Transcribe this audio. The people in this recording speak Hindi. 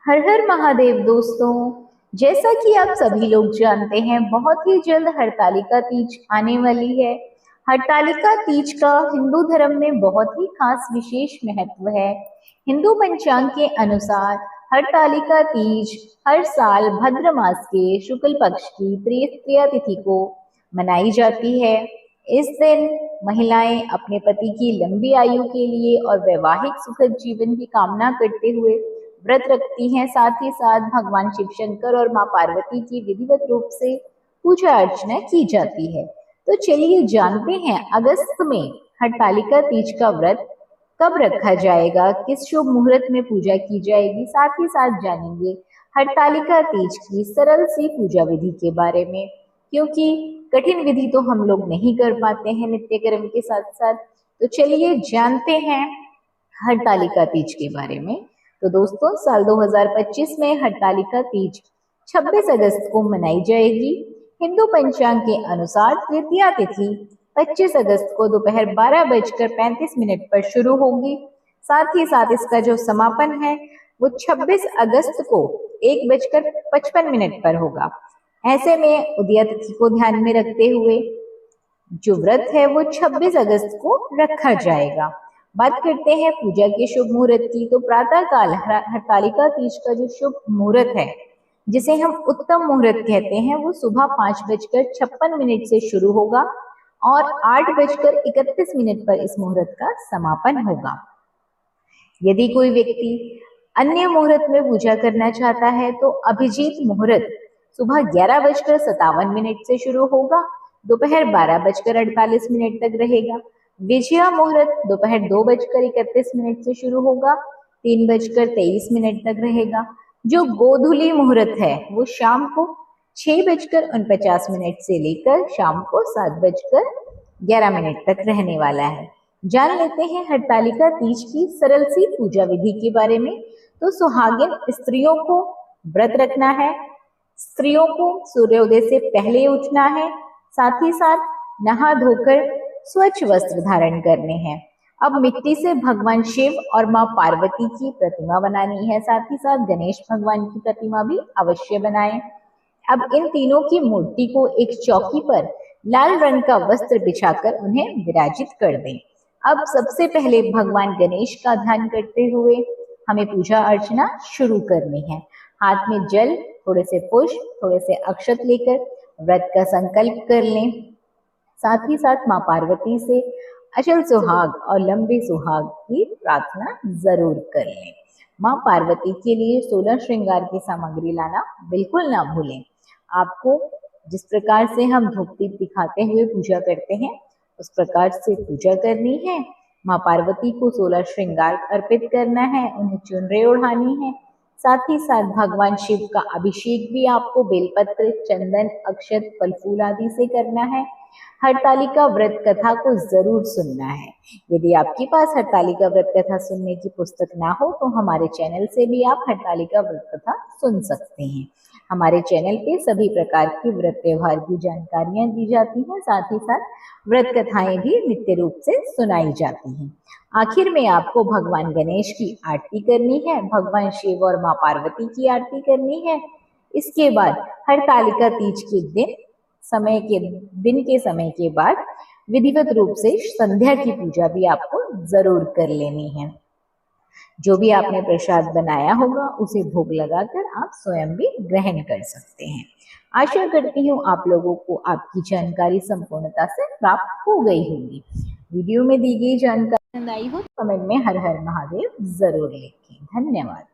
हर हर महादेव दोस्तों। जैसा कि आप सभी लोग जानते हैं, बहुत ही जल्द हरतालिका तीज आने वाली है। हरतालिका तीज का हिंदू धर्म में बहुत ही खास विशेष महत्व है। हिंदू पंचांग के अनुसार हरतालिका तीज हर साल भाद्र मास के शुक्ल पक्ष की तृतीया तिथि को मनाई जाती है। इस दिन महिलाएं अपने पति की लंबी आयु के लिए और वैवाहिक सुखद जीवन की कामना करते हुए व्रत रखती हैं। साथ ही साथ भगवान शिव शंकर और मां पार्वती की विधिवत रूप से पूजा अर्चना की जाती है। तो चलिए जानते हैं अगस्त में हरतालिका तीज का व्रत कब रखा जाएगा, किस शुभ मुहूर्त में पूजा की जाएगी। साथ ही साथ जानेंगे हरतालिका तीज की सरल सी पूजा विधि के बारे में, क्योंकि कठिन विधि तो हम लोग नहीं कर पाते हैं नित्य कर्म के साथ साथ। तो चलिए जानते हैं हरतालिका तीज के बारे में। तो दोस्तों, साल 2025 में हरतालिका तीज 26 अगस्त को मनाई जाएगी। हिंदू पंचांग के अनुसार तृतीया तिथि 25 अगस्त को दोपहर 12:35 पर शुरू होगी। साथ ही साथ इसका जो समापन है वो 26 अगस्त को 1:55 पर होगा। ऐसे में उदया तिथि को ध्यान में रखते हुए जो व्रत है वो 26 अगस्त को रखा जाएगा। बात करते हैं पूजा के शुभ मुहूर्त की। तो प्रातः काल हरतालिका तीज का जो शुभ मुहूर्त है, जिसे हम उत्तम मुहूर्त कहते हैं, वो सुबह 5:56 से शुरू होगा और 8:31 पर इस मुहूर्त का समापन होगा। यदि कोई व्यक्ति अन्य मुहूर्त में पूजा करना चाहता है तो अभिजीत मुहूर्त सुबह 11:57 से शुरू होगा, दोपहर 12:48 तक रहेगा। विजया मुहूर्त दोपहर 2:31 से शुरू होगा, 3:23 तक रहेगा। जो गोधूली मुहूर्त है वो शाम को 6:49 से लेकर शाम को 7:11 तक रहने वाला है। जान लेते हैं हरतालिका तीज की सरल सी पूजा विधि के बारे में। तो सुहागिन स्त्रियों को व्रत रखना है, स्त्रियों को सूर्योदय से पहले उठना है, साथ ही साथ नहा धोकर स्वच्छ वस्त्र धारण करने हैं। अब मिट्टी से भगवान शिव और मां पार्वती की प्रतिमा बनानी है, साथ ही साथ गणेश भगवान की प्रतिमा भी अवश्य बनाएं। अब इन तीनों की मूर्ति को एक चौकी पर लाल रंग का वस्त्र बिछाकर उन्हें विराजित कर दें। अब सबसे पहले भगवान गणेश का ध्यान करते हुए हमें पूजा अर्चना शुरू करनी है। हाथ में जल, थोड़े से पुष्प, थोड़े से अक्षत लेकर व्रत का संकल्प कर लें। साथ ही साथ मां पार्वती से अचल सुहाग और लंबे सुहाग की प्रार्थना जरूर कर लें। मां पार्वती के लिए 16 श्रृंगार की सामग्री लाना बिल्कुल ना भूलें। आपको जिस प्रकार से हम धूप दीप दिखाते हुए पूजा करते हैं उस प्रकार से पूजा करनी है। मां पार्वती को 16 श्रृंगार अर्पित करना है, उन्हें चुनरी ओढ़ानी है। साथ ही साथ भगवान शिव का अभिषेक भी आपको बेलपत्र, चंदन, अक्षत, फल फूल आदि से करना है। हरतालिका व्रत कथा को जरूर सुनना है। यदि आपके पास हरतालिका व्रत कथा सुनने की पुस्तक ना हो तो हमारे चैनल से भी आप हरतालिका व्रत कथा सुन सकते हैं। हमारे चैनल पे सभी प्रकार की व्रत त्योहार की जानकारियां दी जाती हैं, साथ ही साथ व्रत कथाएं भी नित्य रूप से सुनाई जाती हैं। आखिर में आपको भगवान गणेश की आरती करनी है, भगवान शिव और मां पार्वती की आरती करनी है। इसके बाद हरतालिका तीज के दिन के समय के बाद विधिवत रूप से संध्या की पूजा भी आपको जरूर कर लेनी है। जो भी आपने प्रसाद बनाया होगा उसे भोग लगाकर आप स्वयं भी ग्रहण कर सकते हैं। आशा करती हूँ आप लोगों को आपकी जानकारी संपूर्णता से प्राप्त हो गई होगी। वीडियो में दी गई जानकारी पसंद आई हो तो कमेंट में हर हर महादेव जरूर लिखें। धन्यवाद।